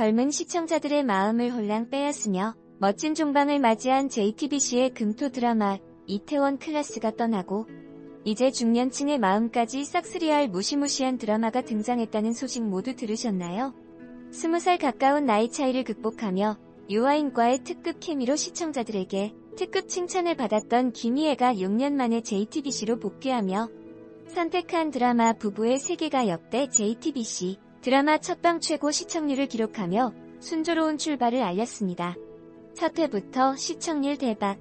젊은 시청자들의 마음을 홀랑 빼앗으며 멋진 종방을 맞이한 JTBC의 금토 드라마 이태원 클라스가 떠나고 이제 중년층의 마음까지 싹쓸이할 무시무시한 드라마가 등장했다는 소식 모두 들으셨나요? 20살 가까운 나이 차이를 극복하며 유아인과의 특급 케미로 시청자들에게 특급 칭찬을 받았던 김희애가 6년 만에 JTBC로 복귀하며 선택한 드라마 부부의 세계가 역대 JTBC 드라마 첫방 최고 시청률을 기록하며 순조로운 출발을 알렸습니다. 첫 회부터 시청률 대박.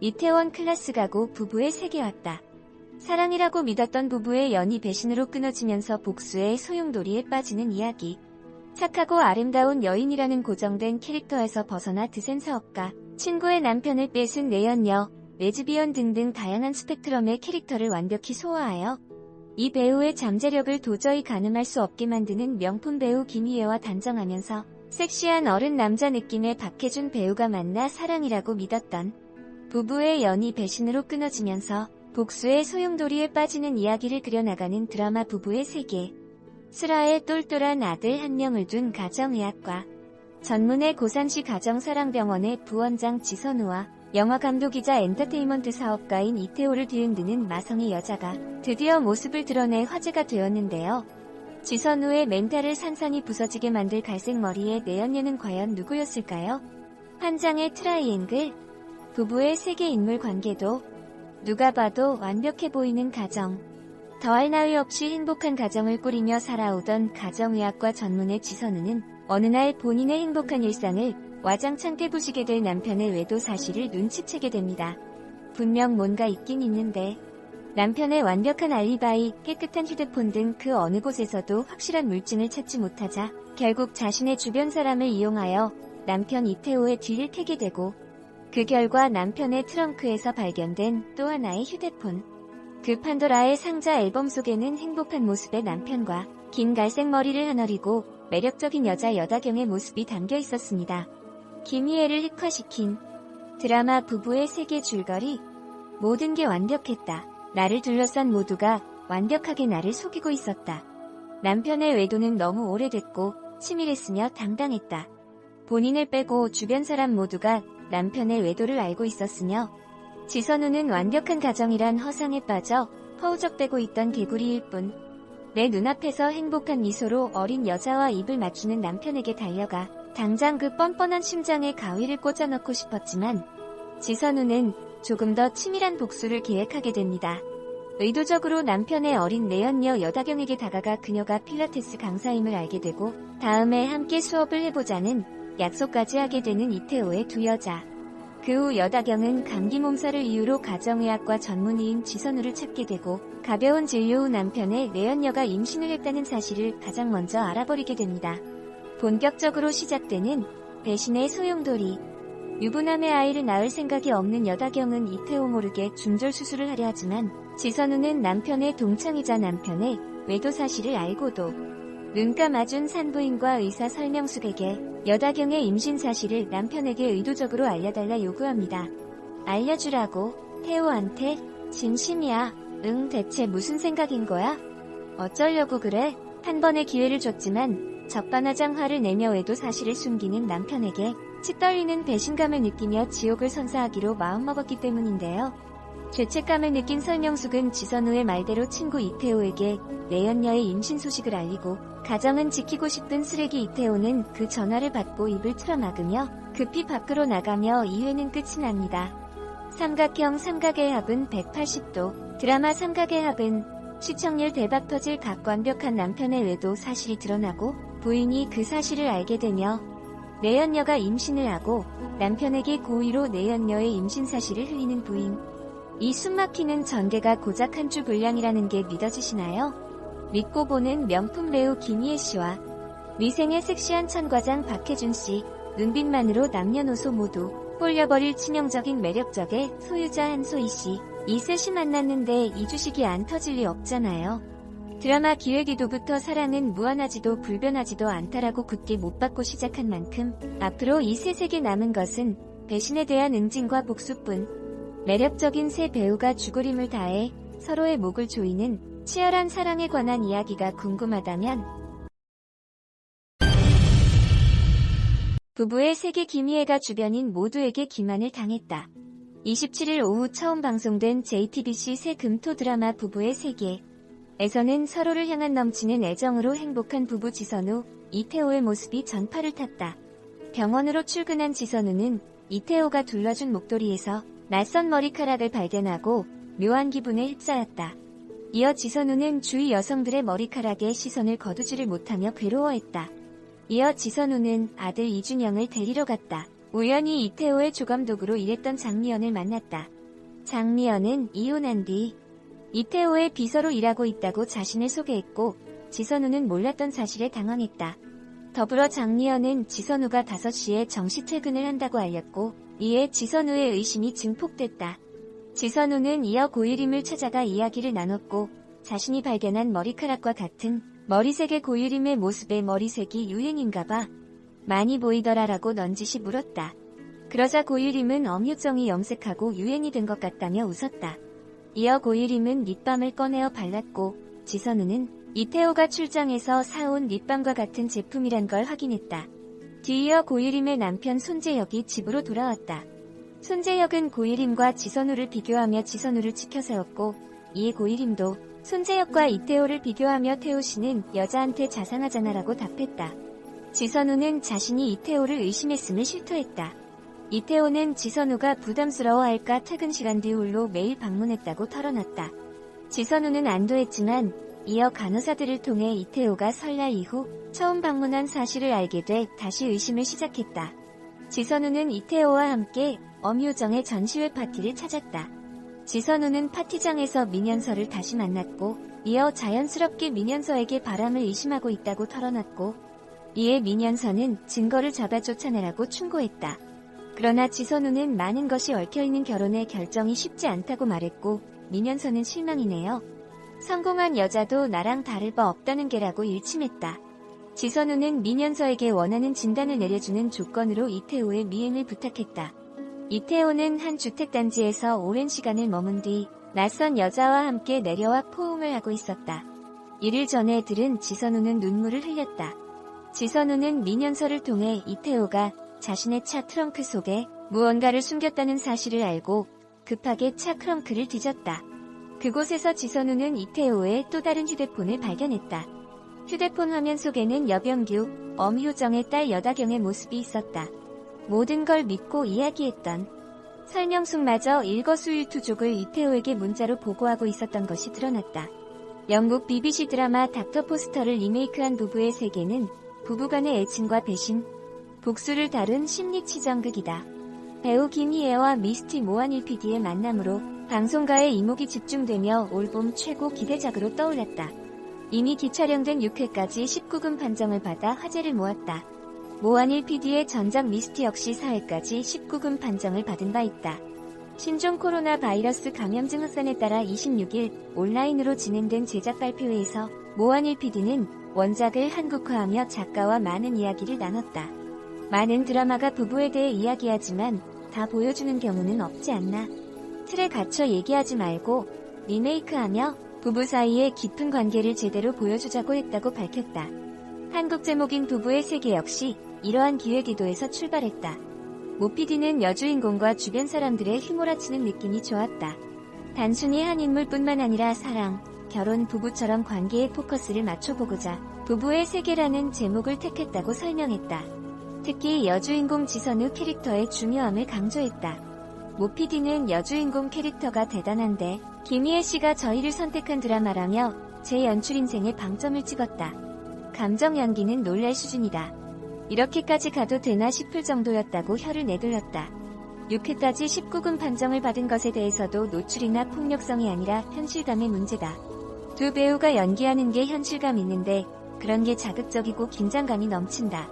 이태원 클라스 가고 부부의 세계 왔다. 사랑이라고 믿었던 부부의 연이 배신으로 끊어지면서 복수의 소용돌이에 빠지는 이야기. 착하고 아름다운 여인이라는 고정된 캐릭터에서 벗어나 드센 사업가, 친구의 남편을 뺏은 내연녀, 레즈비언 등등 다양한 스펙트럼의 캐릭터를 완벽히 소화하여 이 배우의 잠재력을 도저히 가늠할 수 없게 만드는 명품 배우 김희애와 단정하면서 섹시한 어른 남자 느낌의 박해준 배우가 만나 사랑이라고 믿었던 부부의 연이 배신으로 끊어지면서 복수의 소용돌이에 빠지는 이야기를 그려나가는 드라마 부부의 세계. 슬아의 똘똘한 아들 한 명을 둔 가정의학과. 전문의 고산시 가정사랑병원의 부원장 지선우와 영화감독이자 엔터테인먼트 사업가인 이태호를 뒤흔드는 마성의 여자가 드디어 모습을 드러내 화제가 되었는데요. 지선우의 멘탈을 산산이 부서지게 만들 갈색 머리의 내연녀는 과연 누구였을까요? 환장의 트라이앵글. 부부의 세계 인물 관계도 누가 봐도 완벽해 보이는 가정. 더할 나위 없이 행복한 가정을 꾸리며 살아오던 가정의학과 전문의 지선우는 어느 날 본인의 행복한 일상을 와장창 깨부시게 될 남편의 외도 사실을 눈치채게 됩니다. 분명 뭔가 있긴 있는데 남편의 완벽한 알리바이, 깨끗한 휴대폰 등 그 어느 곳에서도 확실한 물증을 찾지 못하자 결국 자신의 주변 사람을 이용하여 남편 이태호의 뒤를 캐게 되고 그 결과 남편의 트렁크에서 발견된 또 하나의 휴대폰. 그 판도라의 상자 앨범 속에는 행복한 모습의 남편과 긴 갈색 머리를 하너리고 매력적인 여자 여다경의 모습이 담겨 있었습니다. 김희애를 흑화시킨 드라마 부부의 세계 줄거리. 모든 게 완벽했다. 나를 둘러싼 모두가 완벽하게 나를 속이고 있었다. 남편의 외도는 너무 오래됐고 치밀했으며 당당했다. 본인을 빼고 주변 사람 모두가 남편의 외도를 알고 있었으며 지선우는 완벽한 가정이란 허상에 빠져 허우적대고 있던 개구리일 뿐. 내 눈앞에서 행복한 미소로 어린 여자와 입을 맞추는 남편에게 달려가 당장 그 뻔뻔한 심장에 가위를 꽂아넣고 싶었지만 지선우는 조금 더 치밀한 복수를 계획하게 됩니다. 의도적으로 남편의 어린 내연녀 여다경에게 다가가 그녀가 필라테스 강사임을 알게 되고 다음에 함께 수업을 해보자는 약속까지 하게 되는 이태호의 두 여자. 그 후 여다경은 감기 몸살을 이유로 가정의학과 전문의인 지선우를 찾게 되고 가벼운 진료 후 남편의 내연녀가 임신을 했다는 사실을 가장 먼저 알아버리게 됩니다. 본격적으로 시작되는 배신의 소용돌이. 유부남의 아이를 낳을 생각이 없는 여다경은 이태호 모르게 중절 수술을 하려 하지만 지선우는 남편의 동창이자 남편의 외도 사실을 알고도 눈 감아준 산부인과 의사 설명숙에게 여다경의 임신 사실을 남편에게 의도적으로 알려달라 요구합니다. 알려주라고? 태호한테? 진심이야. 응, 대체 무슨 생각인 거야? 어쩌려고 그래? 한 번의 기회를 줬지만 적반하장 화를 내며 외도 사실을 숨기는 남편에게 치떨리는 배신감을 느끼며 지옥을 선사하기로 마음먹었기 때문인데요. 죄책감을 느낀 설명숙은 지선우의 말대로 친구 이태호에게 내연녀의 임신 소식을 알리고 가정은 지키고 싶은 쓰레기 이태호는 그 전화를 받고 입을 틀어막으며 급히 밖으로 나가며 2회는 끝이 납니다. 삼각형 삼각의 합은 180도. 드라마 삼각의 합은 시청률 대박 터질 각 완벽한 남편의 외도 사실이 드러나고 부인이 그 사실을 알게 되며 내연녀가 임신을 하고 남편에게 고의로 내연녀의 임신 사실을 흘리는 부인. 이 숨막히는 전개가 고작 한 주 분량이라는 게 믿어지시나요? 믿고 보는 명품 배우 김희애 씨와 위생의 섹시한 천과장 박해준 씨, 눈빛만으로 남녀노소 모두 홀려버릴 치명적인 매력적의 소유자 한소희 씨. 이 셋이 만났는데 이 주식이 안 터질 리 없잖아요. 드라마 기획이도부터 사랑은 무한하지도 불변하지도 않다라고 굳게 못 박고 시작한 만큼 앞으로 이 셋에게 남은 것은 배신에 대한 응징과 복수뿐. 매력적인 세 배우가 죽으림을 다해 서로의 목을 조이는 치열한 사랑에 관한 이야기가 궁금하다면 부부의 세계 김희애가 주변인 모두에게 기만을 당했다. 27일 오후 처음 방송된 JTBC 새 금토 드라마 부부의 세계에서는 서로를 향한 넘치는 애정으로 행복한 부부 지선우, 이태호의 모습이 전파를 탔다. 병원으로 출근한 지선우는 이태호가 둘러준 목도리에서 낯선 머리카락을 발견하고 묘한 기분에 휩싸였다. 이어 지선우는 주위 여성들의 머리카락에 시선을 거두지를 못하며 괴로워했다. 이어 지선우는 아들 이준영을 데리러 갔다. 우연히 이태호의 조감독으로 일했던 장미연을 만났다. 장미연은 이혼한 뒤 이태호의 비서로 일하고 있다고 자신을 소개했고 지선우는 몰랐던 사실에 당황했다. 더불어 장미연은 지선우가 5시에 정시 퇴근을 한다고 알렸고 이에 지선우의 의심이 증폭됐다. 지선우는 이어 고유림을 찾아가 이야기를 나눴고 자신이 발견한 머리카락과 같은 머리색의 고유림의 모습에 머리색이 유행인가봐. 많이 보이더라라고 넌지시 물었다. 그러자 고유림은 엄유정이 염색하고 유행이 된 것 같다며 웃었다. 이어 고유림은 립밤을 꺼내어 발랐고 지선우는 이태호가 출장해서 사온 립밤과 같은 제품이란 걸 확인했다. 뒤이어 고유림의 남편 손재혁이 집으로 돌아왔다. 손재혁은 고유림과 지선우를 비교하며 지선우를 치켜세웠고 이에 고유림도 손재혁과 이태호를 비교하며 태호 씨는 여자한테 자상하잖아라고 답했다. 지선우는 자신이 이태호를 의심했음을 실토했다. 이태호는 지선우가 부담스러워할까 퇴근 시간 뒤 홀로 매일 방문했다고 털어놨다. 지선우는 안도했지만 이어 간호사들을 통해 이태호가 설날 이후 처음 방문한 사실을 알게 돼 다시 의심을 시작했다. 지선우는 이태호와 함께 엄유정의 전시회 파티를 찾았다. 지선우는 파티장에서 민현서를 다시 만났고 이어 자연스럽게 민현서에게 바람을 의심하고 있다고 털어놨고 이에 민현서는 증거를 잡아 쫓아내라고 충고했다. 그러나 지선우는 많은 것이 얽혀있는 결혼에 결정이 쉽지 않다고 말했고 민현서는 실망이네요. 성공한 여자도 나랑 다를 바 없다는 게라고 일침했다. 지선우는 민현서에게 원하는 진단을 내려주는 조건으로 이태호의 미행을 부탁했다. 이태호는 한 주택단지에서 오랜 시간을 머문 뒤 낯선 여자와 함께 내려와 포옹을 하고 있었다. 이를 전해 들은 지선우는 눈물을 흘렸다. 지선우는 민현서를 통해 이태호가 자신의 차 트렁크 속에 무언가를 숨겼다는 사실을 알고 급하게 차 트렁크를 뒤졌다. 그곳에서 지선우는 이태호의 또 다른 휴대폰을 발견했다. 휴대폰 화면 속에는 여병규, 엄효정의 딸 여다경의 모습이 있었다. 모든 걸 믿고 이야기했던 설명숙마저 일거수일투족을 이태호에게 문자로 보고하고 있었던 것이 드러났다. 영국 BBC 드라마 닥터 포스터를 리메이크한 부부의 세계는 부부간의 애칭과 배신, 복수를 다룬 심리치정극이다. 배우 김희애와 미스티 모한일 PD의 만남으로 방송가의 이목이 집중되며 올봄 최고 기대작으로 떠올랐다. 이미 기촬영된 6회까지 19금 판정을 받아 화제를 모았다. 모한일 PD의 전작 미스티 역시 4회까지 19금 판정을 받은 바 있다. 신종 코로나 바이러스 감염증 확산에 따라 26일 온라인으로 진행된 제작 발표회에서 모한일 PD는 원작을 한국화하며 작가와 많은 이야기를 나눴다. 많은 드라마가 부부에 대해 이야기하지만 다 보여주는 경우는 없지 않나. 틀에 갇혀 얘기하지 말고 리메이크하며 부부 사이의 깊은 관계를 제대로 보여주자고 했다고 밝혔다. 한국 제목인 부부의 세계 역시 이러한 기획의도에서 출발했다. 모 PD는 여주인공과 주변 사람들의 휘몰아치는 느낌이 좋았다. 단순히 한 인물뿐만 아니라 사랑, 결혼, 부부처럼 관계에 포커스를 맞춰보고자 부부의 세계라는 제목을 택했다고 설명했다. 특히 여주인공 지선우 캐릭터의 중요함을 강조했다. 모 PD는 여주인공 캐릭터가 대단한데 김희애 씨가 저희를 선택한 드라마라며 제 연출 인생에 방점을 찍었다. 감정 연기는 놀랄 수준이다. 이렇게까지 가도 되나 싶을 정도였다고 혀를 내둘렀다. 6회까지 19금 판정을 받은 것에 대해서도 노출이나 폭력성이 아니라 현실감의 문제다. 두 배우가 연기하는 게 현실감 있는데 그런 게 자극적이고 긴장감이 넘친다.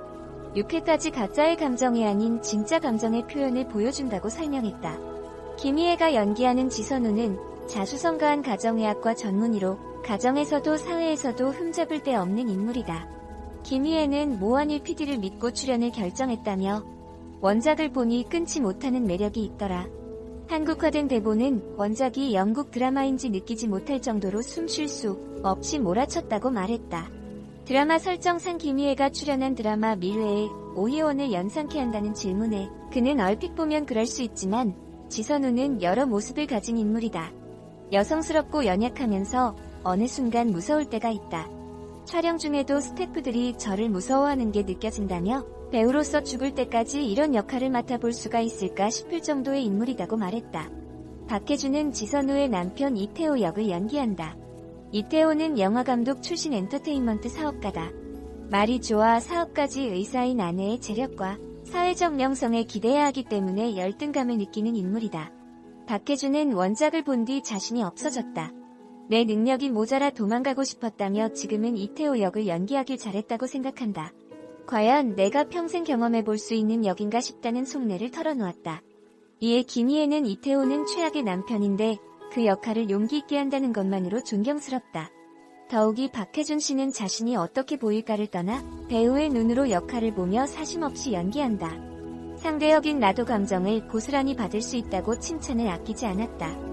6회까지 가짜의 감정이 아닌 진짜 감정의 표현을 보여준다고 설명했다. 김희애가 연기하는 지선우는 자수성가한 가정의학과 전문의로 가정에서도 사회에서도 흠잡을 데 없는 인물이다. 김희애는 모한일 PD를 믿고 출연을 결정했다며 원작을 보니 끊지 못하는 매력이 있더라. 한국화된 대본은 원작이 영국 드라마인지 느끼지 못할 정도로 숨 쉴 수 없이 몰아쳤다고 말했다. 드라마 설정상 김희애가 출연한 드라마 밀회에 오희원을 연상케 한다는 질문에 그는 얼핏 보면 그럴 수 있지만 지선우는 여러 모습을 가진 인물이다. 여성스럽고 연약하면서 어느 순간 무서울 때가 있다. 촬영 중에도 스태프들이 저를 무서워하는 게 느껴진다며 배우로서 죽을 때까지 이런 역할을 맡아볼 수가 있을까 싶을 정도의 인물이라고 말했다. 박해준은 지선우의 남편 이태호 역을 연기한다. 이태호는 영화감독 출신 엔터테인먼트 사업가다. 말이 좋아 사업가지 의사인 아내의 재력과 사회적 명성에 기대야 하기 때문에 열등감을 느끼는 인물이다. 박해준은 원작을 본 뒤 자신이 없어졌다. 내 능력이 모자라 도망가고 싶었다며 지금은 이태호 역을 연기하길 잘했다고 생각한다. 과연 내가 평생 경험해볼 수 있는 역인가 싶다는 속내를 털어놓았다. 이에 김희애는 이태호는 최악의 남편인데 그 역할을 용기 있게 한다는 것만으로 존경스럽다. 더욱이 박해준 씨는 자신이 어떻게 보일까를 떠나 배우의 눈으로 역할을 보며 사심없이 연기한다. 상대 역인 나도 감정을 고스란히 받을 수 있다고 칭찬을 아끼지 않았다.